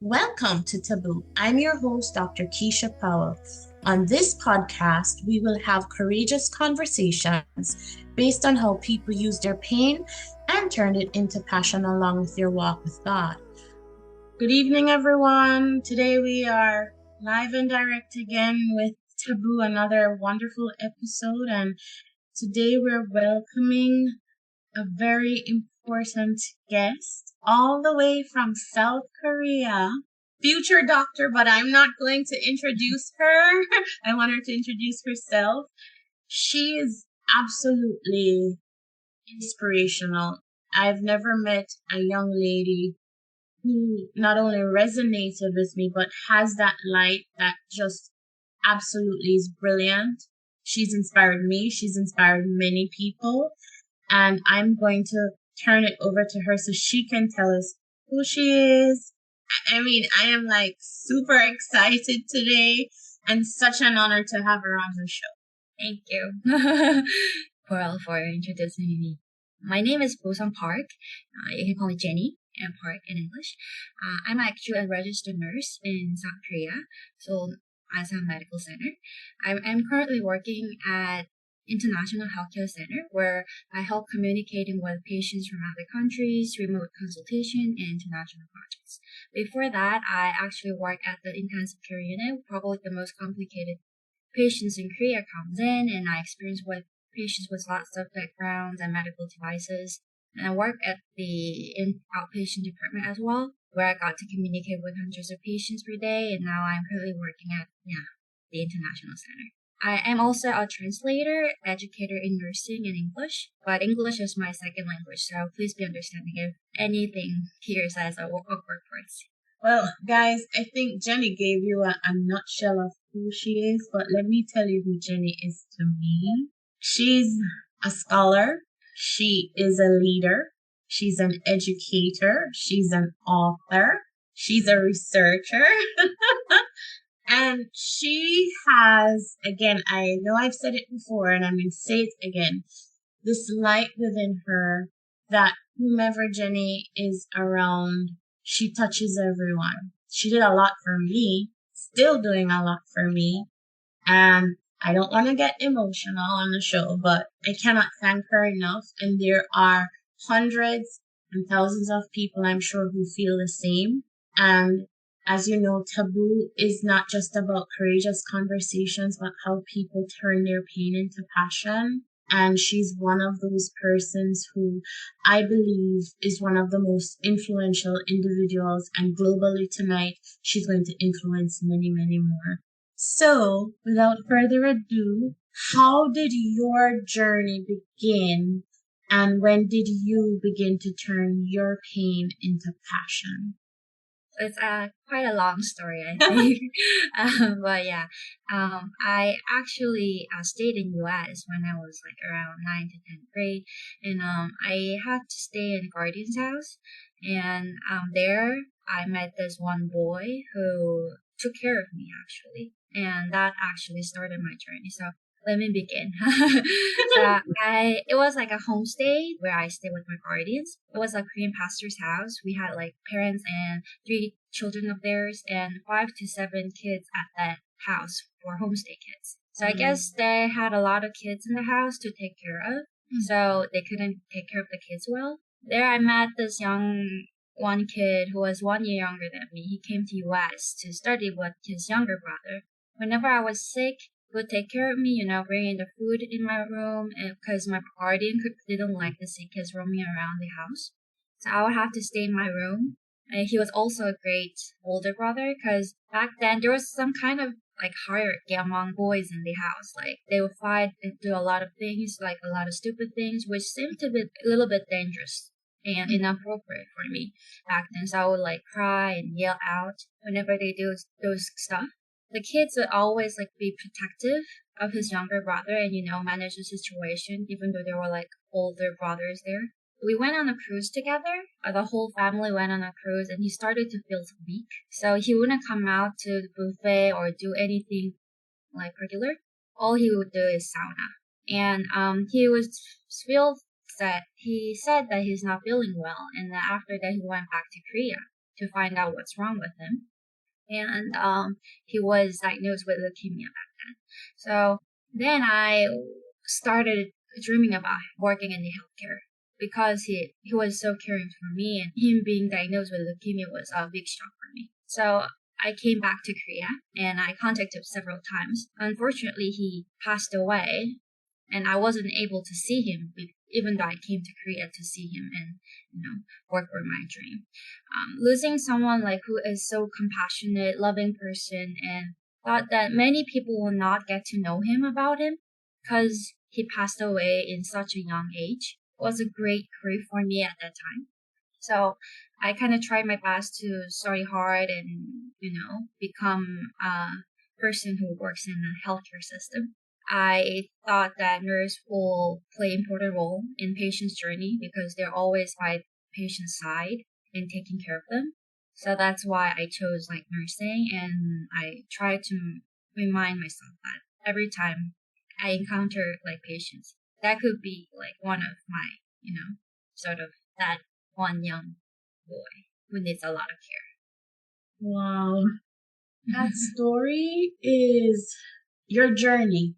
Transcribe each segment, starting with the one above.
Welcome to Taboo. I'm your host, Dr. Keisha Powell. On this podcast, we will have courageous conversations based on how people use their pain and turn it into passion along with their walk with God. Good evening, everyone. Today we are live and direct again with Taboo, another wonderful episode. And today we're welcoming a very important guest all the way from South Korea, future doctor, but I'm not going to introduce her. I want her to introduce herself. She is absolutely inspirational. I've never met a young lady who not only resonated with me, but has that light that just absolutely is brilliant. She's inspired me. She's inspired many people. And I'm going to turn it over to her so she can tell us who she is. I mean, I am like super excited today and such an honor to have her on the show. Thank you, Pearl, for introducing me. My name is Bosan Park. You can call me Jenny and Park in English. I'm actually a registered nurse in South Korea, so as a medical center. I'm currently working at International Healthcare Center, where I help communicating with patients from other countries, remote consultation, and international projects. Before that, I actually worked at the intensive care unit, probably the most complicated patients in Korea comes in, and I experience with patients with lots of backgrounds and medical devices. And I work at the outpatient department as well, where I got to communicate with hundreds of patients per day. And now I'm currently working at the International Center. I am also a translator, educator in nursing and English, but English is my second language, so please be understanding if anything here says awkward words. Well, guys, I think Jenny gave you a nutshell of who she is, but let me tell you who Jenny is to me. She's a scholar. She is a leader. She's an educator. She's an author. She's a researcher. And she has, again, I know I've said it before and I'm going to say it again, this light within her that whomever Jenny is around, she touches everyone. She did a lot for me, still doing a lot for me. And I don't want to get emotional on the show, but I cannot thank her enough. And there are hundreds and thousands of people, I'm sure, who feel the same. And as you know, Taboo is not just about courageous conversations, but how people turn their pain into passion. And she's one of those persons who I believe is one of the most influential individuals. And globally tonight, she's going to influence many, many more. So, without further ado, how did your journey begin? And when did you begin to turn your pain into passion? It's quite a long story, I think. But yeah, I actually stayed in US when I was like around 9th to 10th grade, and I had to stay in guardian's house, and there I met this one boy who took care of me actually, and that actually started my journey. So let me begin. It was like a homestay where I stayed with my guardians. It was a Korean pastor's house. We had like parents and 3 children of theirs and 5 to 7 kids at that house for homestay kids. So I guess they had a lot of kids in the house to take care of. So they couldn't take care of the kids well. There I met this one kid who was 1 year younger than me. He came to US to study with his younger brother. Whenever I was sick, would take care of me, bringing the food in my room, because my guardian didn't like the sick kids roaming around the house. So I would have to stay in my room. And he was also a great older brother, because back then there was some kind of like hierarchy among boys in the house. Like they would fight and do a lot of things, like a lot of stupid things, which seemed to be a little bit dangerous and inappropriate for me back then. So I would like cry and yell out whenever they do those stuff. The kids would always like be protective of his younger brother and manage the situation, even though there were like older brothers there. We went on a cruise together. The whole family went on a cruise, and he started to feel weak, so he wouldn't come out to the buffet or do anything like regular. All he would do is sauna, and he was feel that he said that he's not feeling well, and then after that he went back to Korea. to find out what's wrong with him. And he was diagnosed with leukemia back then. So then I started dreaming about working in the healthcare because he was so caring for me, and him being diagnosed with leukemia was a big shock for me. So I came back to Korea and I contacted him several times. Unfortunately, he passed away and I wasn't able to see him, even though I came to Korea to see him and, work for my dream. Losing someone like who is so compassionate, loving person, and thought that many people will not get to know him about him because he passed away in such a young age was a great grief for me at that time. So I kind of tried my best to study hard and, become a person who works in the healthcare system. I thought that nurse will play an important role in patient's journey because they're always by patient's side and taking care of them. So that's why I chose nursing, and I try to remind myself that every time I encounter patients, that could be one of my, sort of that one young boy who needs a lot of care. Wow. That story is your journey.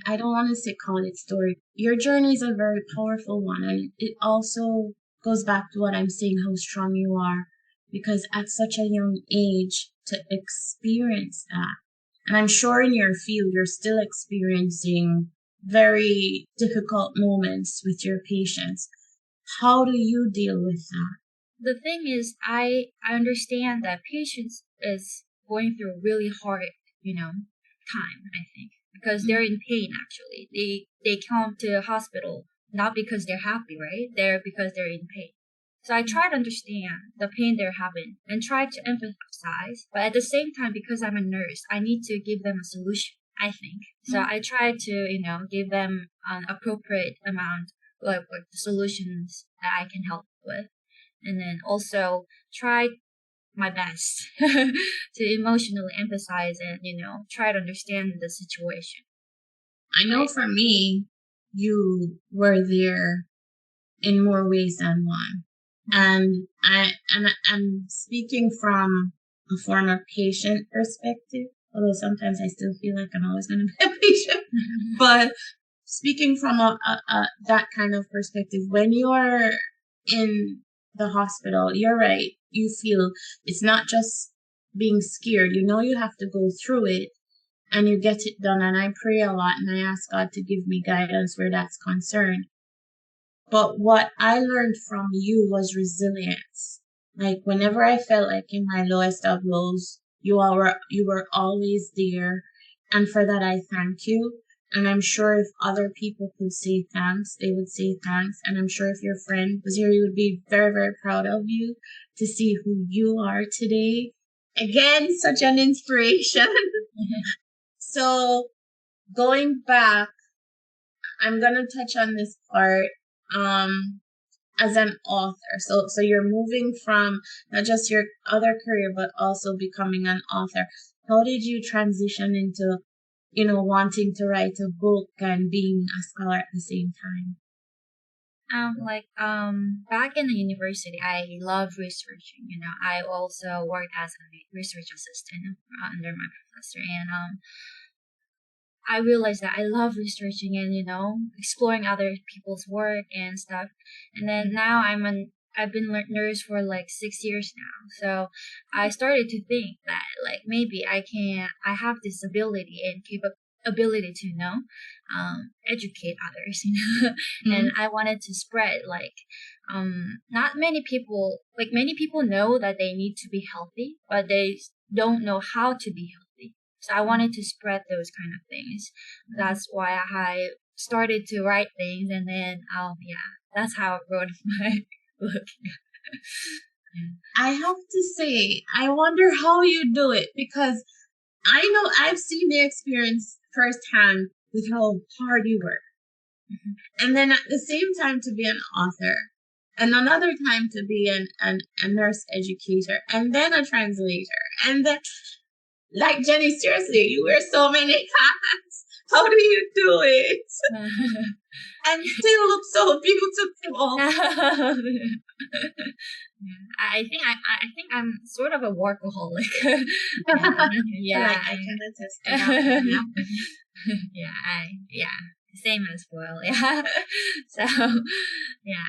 I don't want to call it story. Your journey is a very powerful one, and it also goes back to what I'm saying, how strong you are, because at such a young age to experience that, and I'm sure in your field you're still experiencing very difficult moments with your patients. How do you deal with that? The thing is, I understand that patients is going through a really hard, time, I think, because they're in pain. Actually, they come to the hospital not because they're happy, right? They're because they're in pain. So I try to understand the pain they're having and try to empathize. But at the same time, because I'm a nurse, I need to give them a solution, I think. So I try to, give them an appropriate amount of the solutions that I can help with. And then also try my best to emotionally empathize and, try to understand the situation. I know for me, you were there in more ways than one. And I'm speaking from a former patient perspective, although sometimes I still feel like I'm always going to be a patient. But speaking from that kind of perspective, when you're in the hospital, you're right. You feel it's not just being scared. You have to go through it and you get it done. And I pray a lot and I ask God to give me guidance where that's concerned. But what I learned from you was resilience. Whenever I felt like in my lowest of lows, you were always there. And for that, I thank you. And I'm sure if other people could say thanks, they would say thanks. And I'm sure if your friend was here, he would be very, very proud of you to see who you are today. Again, such an inspiration. So going back, I'm going to touch on this part. As an author. So you're moving from not just your other career, but also becoming an author. How did you transition into, wanting to write a book and being a scholar at the same time? Back in the university, I love researching. I also worked as a research assistant under my professor, and I realized that I love researching and, exploring other people's work and stuff. And then now I've been nurse for 6 years now. So I started to think that maybe I have this ability and capability to, educate others, and I wanted to spread not many people, many people know that they need to be healthy, but they don't know how to be healthy. So I wanted to spread those kind of things. That's why I started to write things, and then that's how I wrote my book. I have to say, I wonder how you do it, because I know I've seen the experience firsthand with how hard you work. And then at the same time to be an author, and another time to be a nurse educator, and then a translator, and then Jenny, seriously, you wear so many hats. How do you do it? And still look so beautiful. I think I'm sort of a workaholic. Yeah, Like I can attest to that. yeah, same as well. Yeah. So yeah,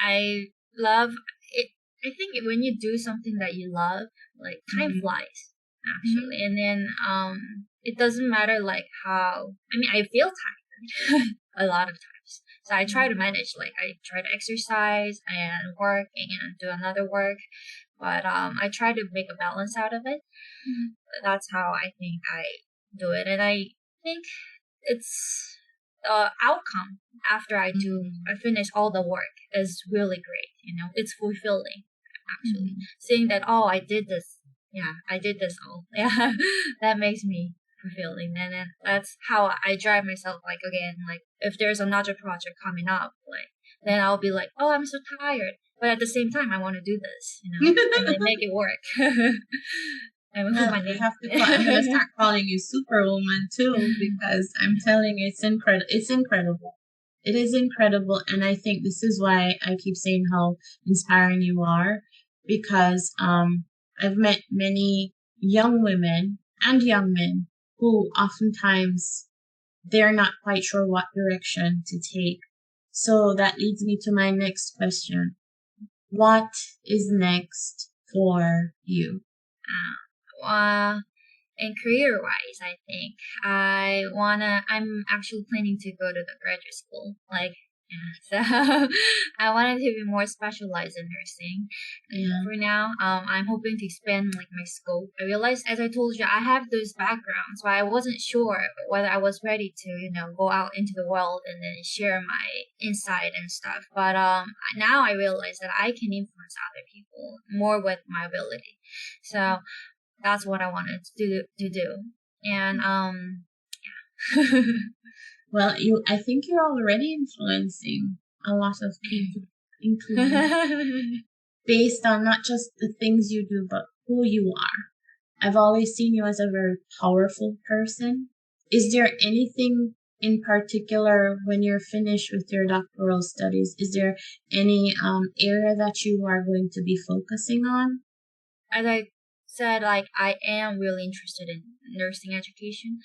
I love it. I think when you do something that you love, like time flies actually, and then it doesn't matter like how. I mean, I feel tired a lot of times. So I try to manage, like I try to exercise and work and do another work, but I try to make a balance out of it. That's how I think I do it, and I think it's the outcome after I finish all the work is really great. You know, it's fulfilling actually. Seeing that, oh, I did this. Yeah, I did this all. Yeah, that makes me fulfilling, and then that's how I drive myself. Like again, like if there's another project coming up, like then I'll be like, oh, I'm so tired, but at the same time, I want to do this. You know, and then make it work. I will put my name. I'm gonna start calling you Superwoman too, because I'm telling you, it's incredible. It's incredible. It is incredible, and I think this is why I keep saying how inspiring you are, because I've met many young women and young men who oftentimes they're not quite sure what direction to take. So that leads me to my next question. What is next for you? And career wise, I think I'm actually planning to go to the graduate school. Like, yeah, so I wanted to be more specialized in nursing. For now, I'm hoping to expand like my scope. I realized, as I told you, I have those backgrounds, but I wasn't sure whether I was ready to, go out into the world and then share my insight and stuff. But now I realize that I can influence other people more with my ability. So that's what I wanted to do. And yeah. Well, I think you're already influencing a lot of people, including based on not just the things you do, but who you are. I've always seen you as a very powerful person. Is there anything in particular when you're finished with your doctoral studies? Is there any area that you are going to be focusing on? As I said, like I am really interested in nursing education.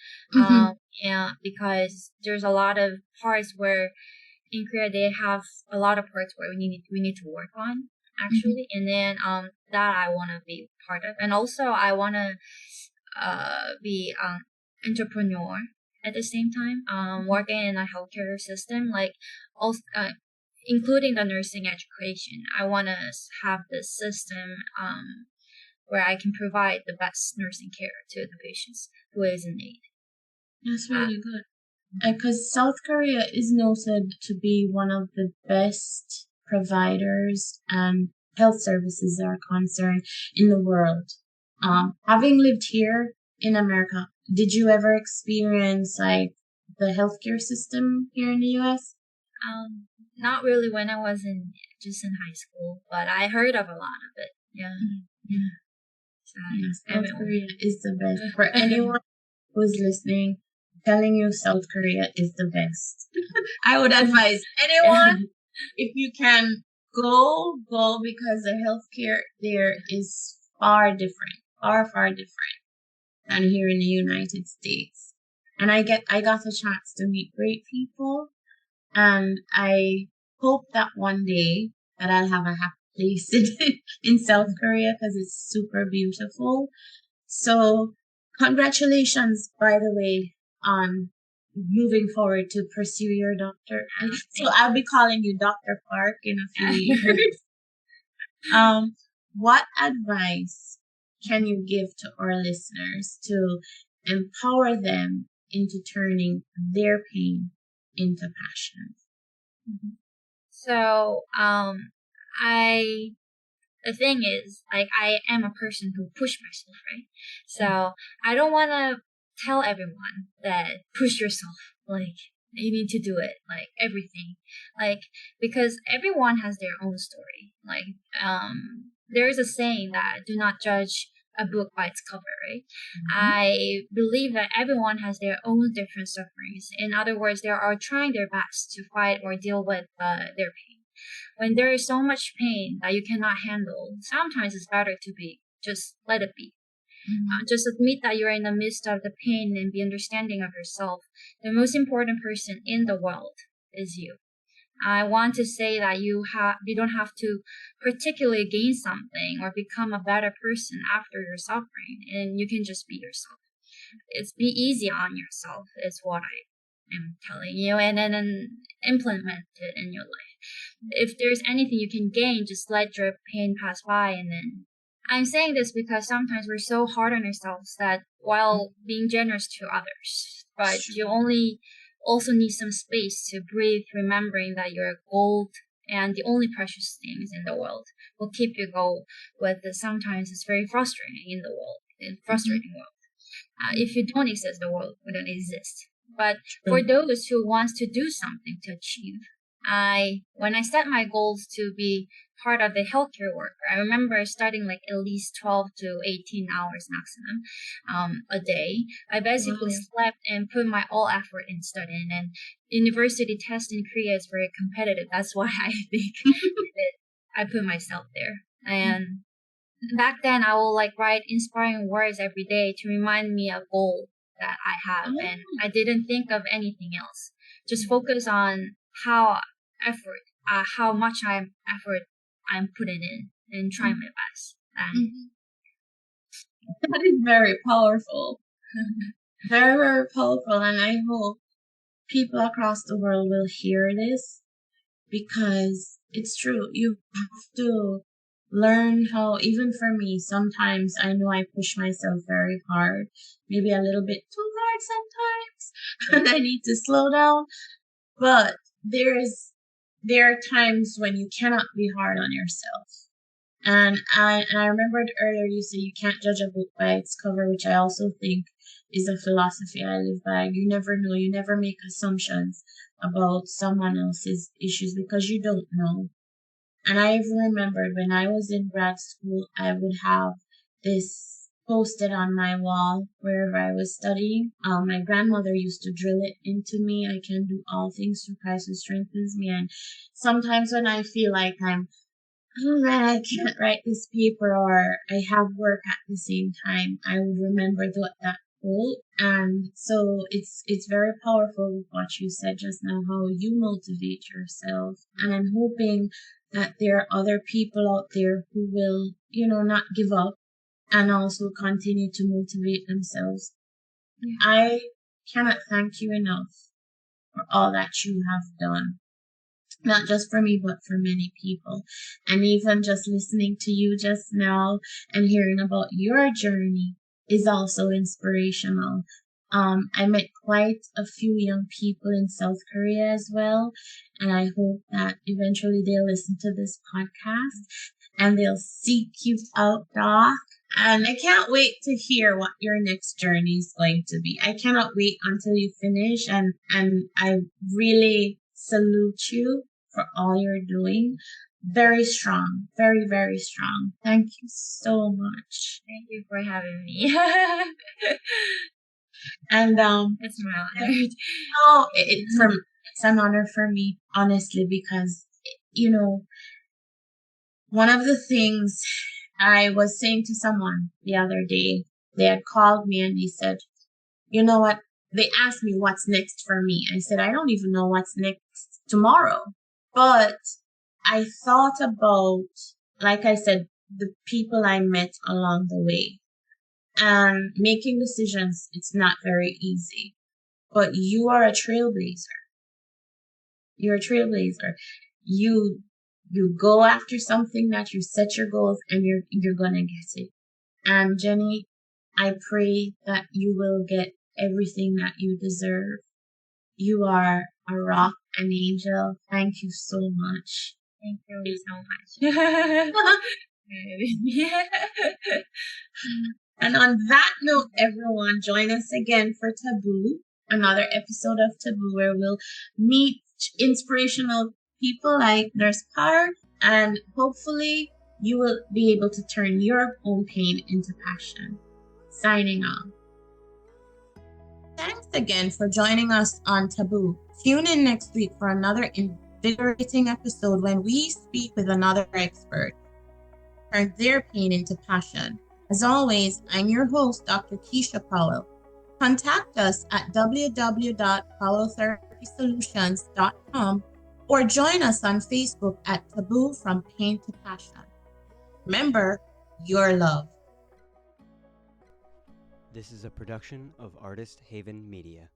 Yeah, because there's a lot of parts where in Korea they have a lot of parts where we need to work on actually, and then that I want to be part of, and also I want to be entrepreneur at the same time, working in a healthcare system, like also including the nursing education. I want to have this system where I can provide the best nursing care to the patients who is in need. That's really good. Because South Korea is noted to be one of the best providers and health services are concerned in the world. Having lived here in America, did you ever experience like the healthcare system here in the US? Not really when I was just in high school, but I heard of a lot of it. Yeah. So, South Korea is the best. For anyone who's listening, telling you South Korea is the best. I would advise anyone, if you can go because the healthcare there is far different than here in the United States. And I got a chance to meet great people, and I hope that one day that I'll have a happy place in South Korea because it's super beautiful. So congratulations, by the way, on moving forward to pursue your doctor. So I'll be calling you Dr. Park in a few years. What advice can you give to our listeners to empower them into turning their pain into passion? So, the thing is, like, I am a person who push myself, right? So I don't want to tell everyone that push yourself, like, you need to do it, like, everything. Like, because everyone has their own story. Like, there is a saying that do not judge a book by its cover, right? I believe that everyone has their own different sufferings. In other words, they are trying their best to fight or deal with their pain. When there is so much pain that you cannot handle, sometimes it's better to be just let it be. Just admit that you're in the midst of the pain and be understanding of yourself. The most important person in the world is you. I want to say that you don't have to particularly gain something or become a better person after your suffering, and you can just be yourself. It's be easy on yourself is what I am telling you, and then implement it in your life. If there's anything you can gain, just let your pain pass by. And then I'm saying this because sometimes we're so hard on ourselves that while being generous to others, but you only also need some space to breathe, remembering that you're gold and the only precious things in the world will keep you go with the sometimes it's very frustrating in the world, world. If you don't exist, the world wouldn't exist. But for those who wants to do something to achieve, when I set my goals to be part of the healthcare worker, I remember studying like at least 12 to 18 hours maximum a day. I basically slept and put my all effort in studying. And university test in Korea is very competitive. That's why I think that I put myself there. And back then, I will like write inspiring words every day to remind me of a goal that I have, and I didn't think of anything else. Just focus on how much effort I'm putting in, and trying my best. And that is very powerful, very, very powerful, and I hope people across the world will hear this, because it's true. You have to learn how, even for me, sometimes I know I push myself very hard, maybe a little bit too hard sometimes, and I need to slow down. But there are times when you cannot be hard on yourself. And I remembered earlier you said you can't judge a book by its cover, which I also think is a philosophy I live by. You never know. You never make assumptions about someone else's issues because you don't know. And I even remembered when I was in grad school, I would have this posted on my wall wherever I was studying. My grandmother used to drill it into me. I can do all things through Christ who strengthens me. And sometimes when I feel like oh man, I can't write this paper or I have work at the same time, I would remember that quote. And so it's very powerful with what you said just now, how you motivate yourself. And I'm hoping that there are other people out there who will, not give up and also continue to motivate themselves. I cannot thank you enough for all that you have done. Not just for me, but for many people. And even just listening to you just now and hearing about your journey is also inspirational. I met quite a few young people in South Korea as well, and I hope that eventually they'll listen to this podcast and they'll seek you out, Doc. And I can't wait to hear what your next journey is going to be. I cannot wait until you finish, and I really salute you for all you're doing. Very strong, very, very strong. Thank you so much. Thank you for having me. And it's my honor. Oh, it's an honor for me, honestly, because one of the things I was saying to someone the other day, they had called me and they said, you know what? They asked me what's next for me. I said, I don't even know what's next tomorrow. But I thought about, like I said, the people I met along the way. And making decisions, it's not very easy. But you are a trailblazer. You're a trailblazer. You go after something that you set your goals and you're gonna get it. And Jenny, I pray that you will get everything that you deserve. You are a rock, an angel. Thank you so much. Thank you so much. And on that note, everyone, join us again for Taboo, another episode of Taboo, where we'll meet inspirational people like Nurse Park, and hopefully you will be able to turn your own pain into passion. Signing off. Thanks again for joining us on Taboo. Tune in next week for another invigorating episode when we speak with another expert, turn their pain into passion. As always, I'm your host, Dr. Keisha Powell. Contact us at www.powelltherapysolutions.com or join us on Facebook at Taboo From Pain to Passion. Remember, you're loved. This is a production of Artist Haven Media.